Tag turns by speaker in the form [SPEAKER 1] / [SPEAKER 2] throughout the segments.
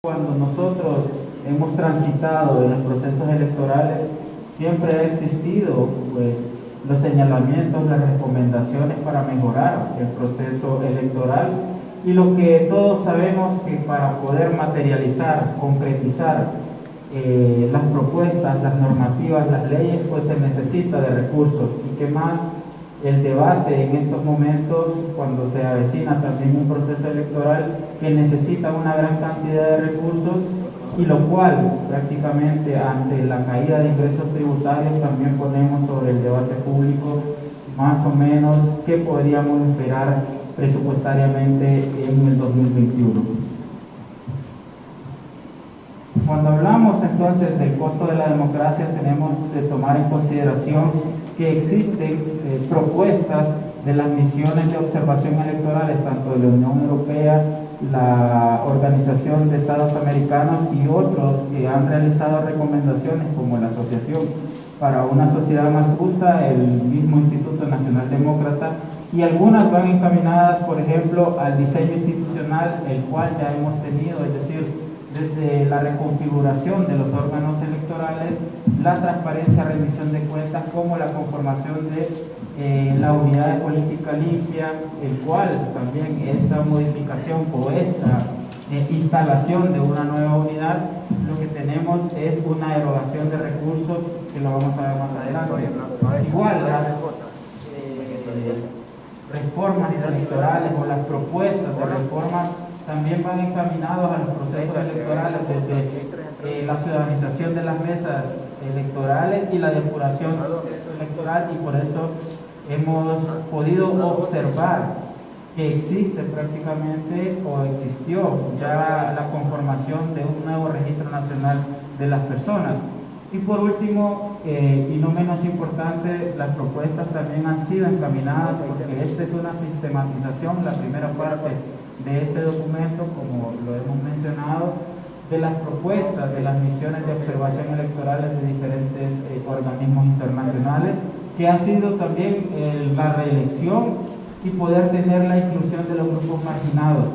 [SPEAKER 1] Cuando nosotros hemos transitado en los procesos electorales, siempre ha existido pues, los señalamientos, las recomendaciones para mejorar el proceso electoral, y lo que todos sabemos que para poder materializar, concretizar las propuestas, las normativas, las leyes, pues se necesita de recursos. Y que más el debate en estos momentos, cuando se avecina también un proceso electoral que necesita una gran cantidad de recursos, y lo cual prácticamente ante la caída de ingresos tributarios también ponemos sobre el debate público más o menos qué podríamos esperar presupuestariamente en el 2021. Cuando hablamos entonces del costo de la democracia, tenemos que tomar en consideración que existen propuestas de las misiones de observación electorales, tanto de la Unión Europea, la Organización de Estados Americanos y otros que han realizado recomendaciones, como la Asociación para una Sociedad Más Justa, el mismo Instituto Nacional Demócrata, y algunas van encaminadas, por ejemplo, al diseño institucional, el cual ya hemos tenido, es decir, desde la reconfiguración de los órganos electorales, la transparencia, rendición de cuentas, como la conformación de la unidad de política limpia, el cual también esta modificación o esta instalación de una nueva unidad, lo que tenemos es una erogación de recursos, que lo vamos a ver más adelante. Igual las reformas electorales o las propuestas de reformas también van encaminados a los procesos electorales, desde la ciudadanización de las mesas electorales y la depuración electoral, y por eso hemos podido observar que existe prácticamente o existió ya la conformación de un nuevo registro nacional de las personas. Y por último, y no menos importante, las propuestas también han sido encaminadas, porque esta es una sistematización, la primera parte de este documento, como lo hemos mencionado, de las propuestas de las misiones de observación electorales de diferentes organismos internacionales, que ha sido también la reelección y poder tener la inclusión de los grupos marginados.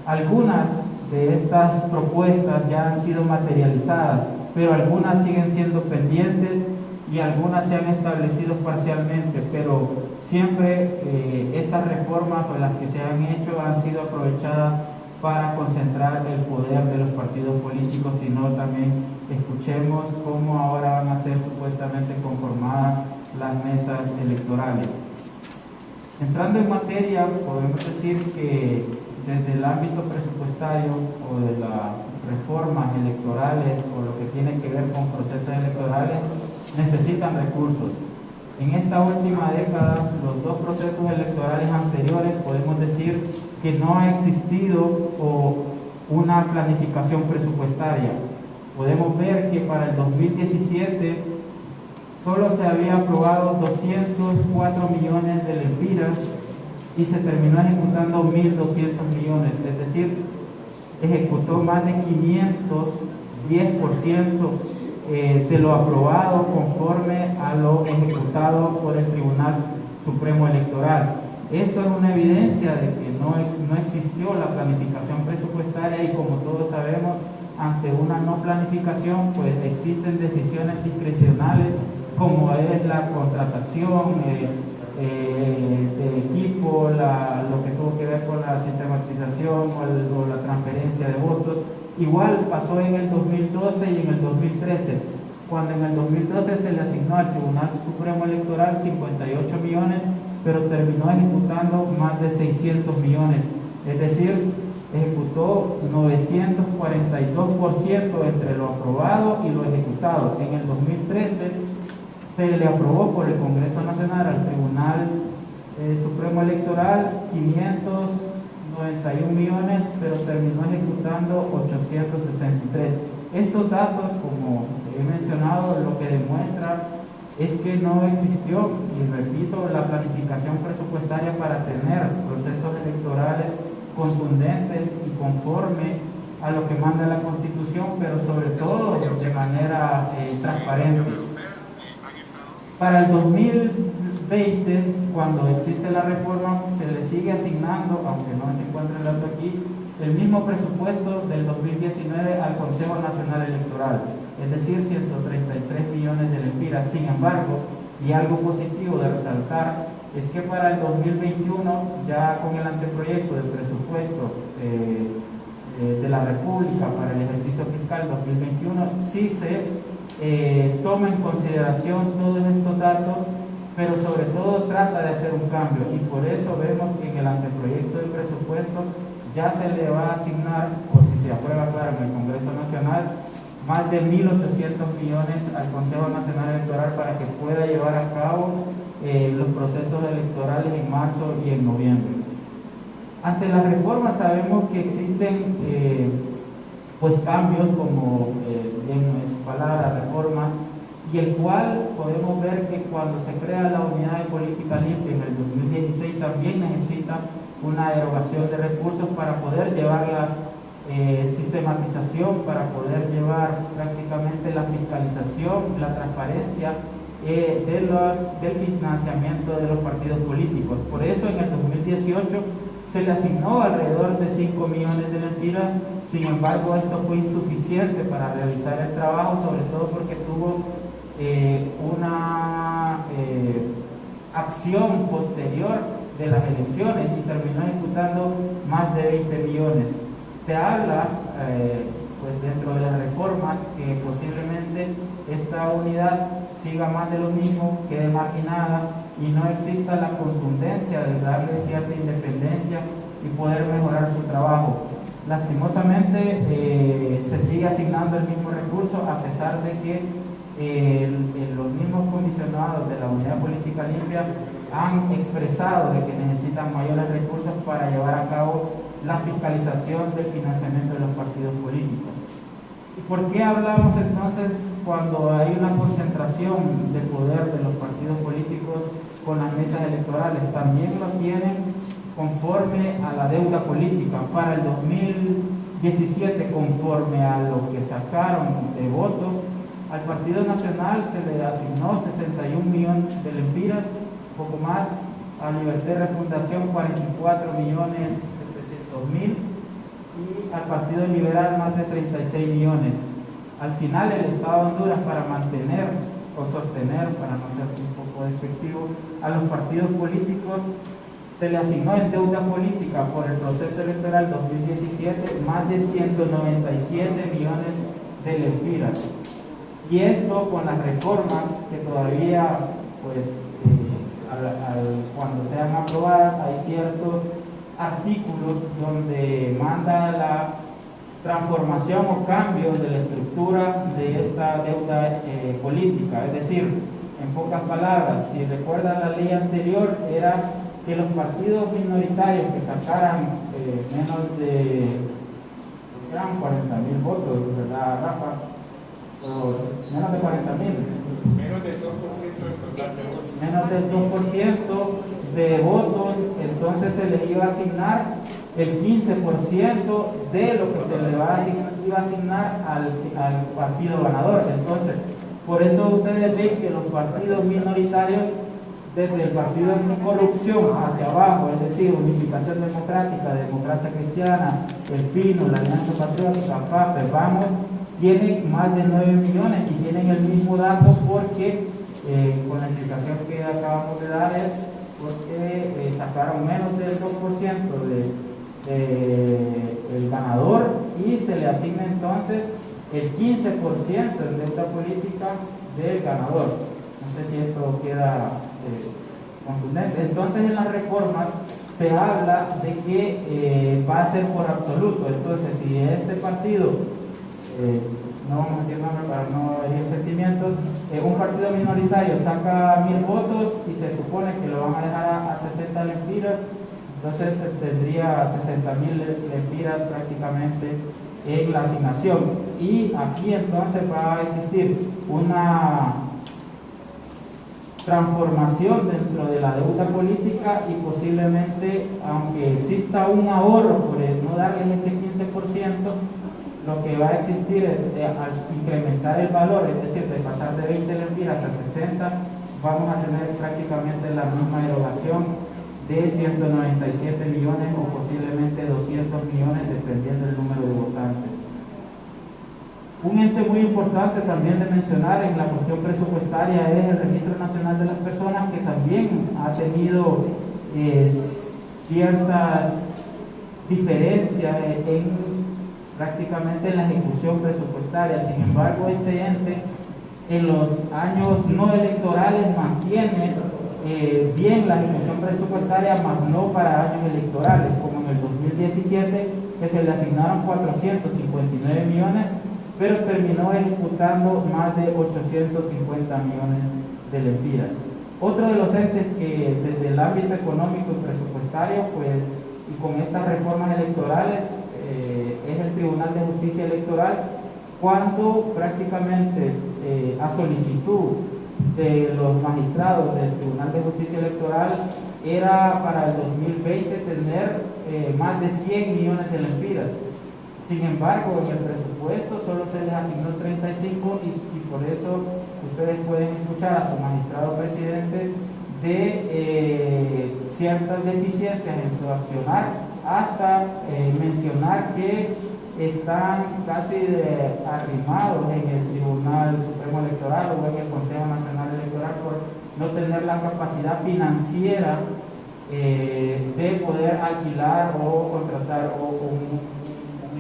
[SPEAKER 1] Algunas de estas propuestas ya han sido materializadas, pero algunas siguen siendo pendientes y algunas se han establecido parcialmente, pero siempre estas reformas o las que se han hecho han sido aprovechadas para concentrar el poder de los partidos políticos, sino también escuchemos cómo ahora van a ser supuestamente conformadas las mesas electorales. Entrando en materia, podemos decir que desde el ámbito presupuestario o de las reformas electorales o lo que tiene que ver con procesos electorales necesitan recursos. En esta última década, los dos procesos electorales anteriores, podemos decir que no ha existido una planificación presupuestaria. Podemos ver que para el 2017 solo se había aprobado 204 millones de lempiras y se terminó ejecutando 1.200 millones, es decir, ejecutó más de 510% de lo aprobado conforme a lo ejecutado por el Tribunal Supremo Electoral. Esto es una evidencia de que no existió la planificación presupuestaria, y como todos sabemos, ante una no planificación pues existen decisiones discrecionales, como es la contratación de equipo, lo que tuvo que ver con la sistematización o la transferencia de votos. Igual pasó en el 2012 y en el 2013, cuando en el 2012 se le asignó al Tribunal Supremo Electoral 58 millones, pero terminó ejecutando más de 600 millones, es decir, ejecutó 942% entre lo aprobado y lo ejecutado. En el 2013 se le aprobó por el Congreso Nacional al Tribunal Supremo Electoral 591 millones, pero terminó ejecutando 863. Estos datos, como he mencionado, lo que demuestra es que no existió, y repito, la planificación presupuestaria para tener procesos electorales contundentes y conforme a lo que manda la Constitución, pero sobre todo de manera transparente. Para el 2020 cuando existe la reforma, se le sigue asignando, aunque no se encuentra el dato aquí, el mismo presupuesto del 2019 al Consejo Nacional Electoral, es decir, 133 millones de lempiras. Sin embargo, y algo positivo de resaltar, es que para el 2021, ya con el anteproyecto del presupuesto de la República para el ejercicio fiscal 2021, sí se toma en consideración todos estos datos, pero sobre todo trata de hacer un cambio, y por eso vemos que en el anteproyecto del presupuesto ya se le va a asignar, o si se aprueba claro en el Congreso Nacional, más de 1.800 millones al Consejo Nacional Electoral para que pueda llevar a cabo los procesos electorales en marzo y en noviembre. Ante las reformas sabemos que existen pues cambios como en su palabra reforma, y el cual podemos ver que cuando se crea la unidad de política limpia en el 2016 también necesita una erogación de recursos para poder llevar la sistematización, para poder llevar prácticamente la fiscalización, la transparencia del financiamiento de los partidos políticos. Por eso en el 2018 se le asignó alrededor de 5 millones de lempiras. Sin embargo, esto fue insuficiente para realizar el trabajo, sobre todo porque tuvo una acción posterior de las elecciones y terminó ejecutando más de 20 millones. Se habla, pues dentro de las reformas, que posiblemente esta unidad siga más de lo mismo, quede marginada y no exista la contundencia de darle cierta independencia y poder mejorar su trabajo. Lastimosamente se sigue asignando el mismo recurso, a pesar de que los mismos comisionados de la Unidad Política Limpia han expresado de que necesitan mayores recursos para llevar a cabo la fiscalización del financiamiento de los partidos políticos. ¿Y por qué hablamos entonces cuando hay una concentración de poder de los partidos políticos con las mesas electorales? También lo tienen conforme a la deuda política. Para el 2017, conforme a lo que sacaron de votos, al Partido Nacional se le asignó 61 millones de lempiras, poco más. A Libertad y Refundación 44 millones 700.000 y al Partido Liberal más de 36 millones. Al final el Estado de Honduras, para mantener o sostener, para no ser un poco despectivo, a los partidos políticos, se le asignó en deuda política por el proceso electoral 2017 más de 197 millones de lempiras. Y esto con las reformas que todavía, pues, cuando sean aprobadas, hay ciertos artículos donde manda la transformación o cambio de la estructura de esta deuda política. Es decir, en pocas palabras, si recuerdan la ley anterior, era que los partidos minoritarios que sacaran menos de, eran 40.000 votos, ¿verdad, Rafa? Menos de 40.000.
[SPEAKER 2] Menos del 2% del total de votos.
[SPEAKER 1] Menos del 2% de votos, entonces se le iba a asignar el 15% de lo que se le iba a asignar al partido ganador. Entonces, por eso ustedes ven que los partidos minoritarios, desde el partido anticorrupción hacia abajo, es decir, Unificación Democrática, Democracia Cristiana, El Pino, la Alianza Patriótica, FAPE, Vamos, tienen más de 9 millones y tienen el mismo dato porque, con la explicación que acabamos de dar, es porque sacaron menos del 2% del ganador y se le asigna entonces el 15% en deuda política del ganador. No sé si esto queda contundente. Entonces, en las reformas se habla de que va a ser por absoluto. Entonces, si este partido, no vamos a decir nombre para no herir sentimientos, un partido minoritario saca 1.000 votos y se supone que lo van a dejar a 60 lempiras, entonces tendría 60.000 lempiras prácticamente en la asignación. Y aquí entonces va a existir una transformación dentro de la deuda política y posiblemente, aunque exista un ahorro por no darles ese 15%, lo que va a existir es, al incrementar el valor, es decir, de pasar de 20 lempiras a 60, vamos a tener prácticamente la misma erogación de 197 millones o posiblemente 200 millones dependiendo del número de votantes. Un ente muy importante también de mencionar en la cuestión presupuestaria es el Registro Nacional de las Personas, que también ha tenido ciertas diferencias prácticamente en la ejecución presupuestaria. Sin embargo, este ente en los años no electorales mantiene bien la ejecución presupuestaria, más no para años electorales, como en el 2017, que se le asignaron 459 millones, pero terminó ejecutando más de 850 millones de lempiras. Otro de los entes que desde el ámbito económico y presupuestario, pues, y con estas reformas electorales, es el Tribunal de Justicia Electoral, cuando prácticamente a solicitud de los magistrados del Tribunal de Justicia Electoral era para el 2020 tener más de 100 millones de lempiras. Sin embargo, en el presupuesto solo se les asignó 35 y por eso ustedes pueden escuchar a su magistrado presidente de ciertas deficiencias en su accionar, hasta mencionar que están casi arrimados en el Tribunal Supremo Electoral o en el Consejo Nacional Electoral por no tener la capacidad financiera de poder alquilar o contratar un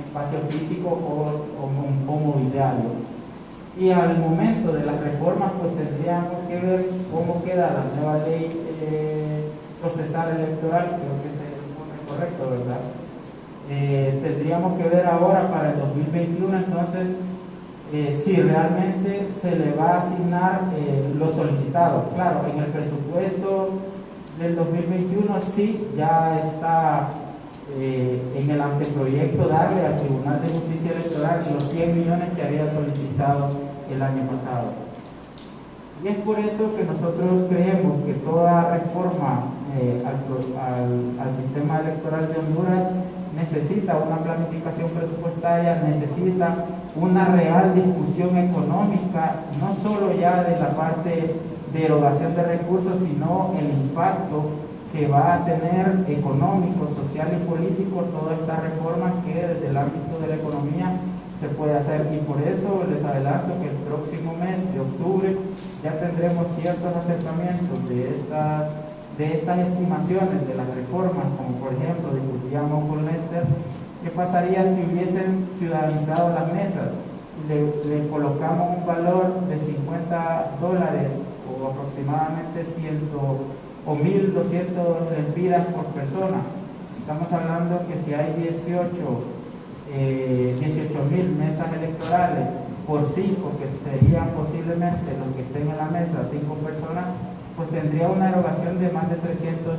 [SPEAKER 1] espacio físico o mobiliario. Y al momento de las reformas, pues tendríamos que ver cómo queda la nueva ley procesal electoral, creo que es correcto, ¿verdad? Tendríamos que ver ahora para el 2021 entonces si realmente se le va a asignar lo solicitado. Claro, en el presupuesto del 2021 sí ya está en el anteproyecto darle al Tribunal de Justicia Electoral los 100 millones que había solicitado el año pasado. Y es por eso que nosotros creemos que toda reforma al sistema electoral de Honduras necesita una planificación presupuestaria, necesita una real discusión económica, no solo ya de la parte de erogación de recursos, sino el impacto que va a tener económico, social y político todas estas reformas que desde el ámbito de la economía se puede hacer. Y por eso les adelanto que el próximo mes de octubre ya tendremos ciertos acercamientos de estas estimaciones de las reformas, como por ejemplo discutíamos con Lester, ¿qué pasaría si hubiesen ciudadanizado las mesas? Le colocamos un valor de $50 o aproximadamente 1.200 lempiras por persona. Estamos hablando que si hay 18.000 mesas electorales por 5, que serían posiblemente los que estén en la mesa, 5 personas, pues tendría una erogación de más de 300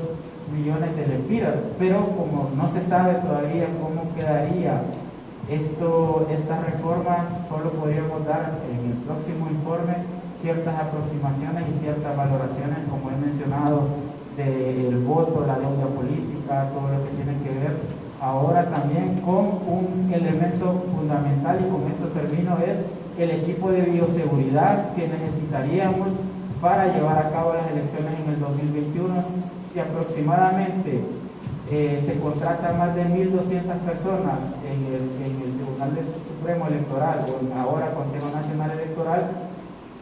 [SPEAKER 1] millones de lempiras. Pero como no se sabe todavía cómo quedaría estas reformas, solo podríamos dar en el próximo informe ciertas aproximaciones y ciertas valoraciones, como he mencionado, del voto, la deuda política, todo lo que tiene que ver ahora también con un elemento fundamental, y con esto termino, es el equipo de bioseguridad que necesitaríamos para llevar a cabo las elecciones en el 2021. Si aproximadamente se contratan más de 1.200 personas en el Tribunal Supremo Electoral o ahora Consejo Nacional Electoral,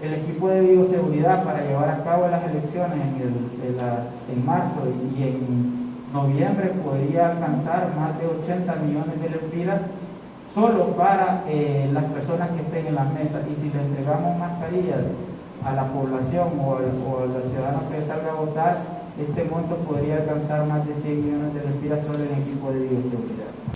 [SPEAKER 1] el equipo de bioseguridad para llevar a cabo las elecciones en marzo y en noviembre podría alcanzar más de 80 millones de lempiras solo para las personas que estén en las mesas. Y si le entregamos mascarillas a la población o a los ciudadanos que salgan a votar, este monto podría alcanzar más de 100 millones de lempiras solo en equipo de bioseguridad.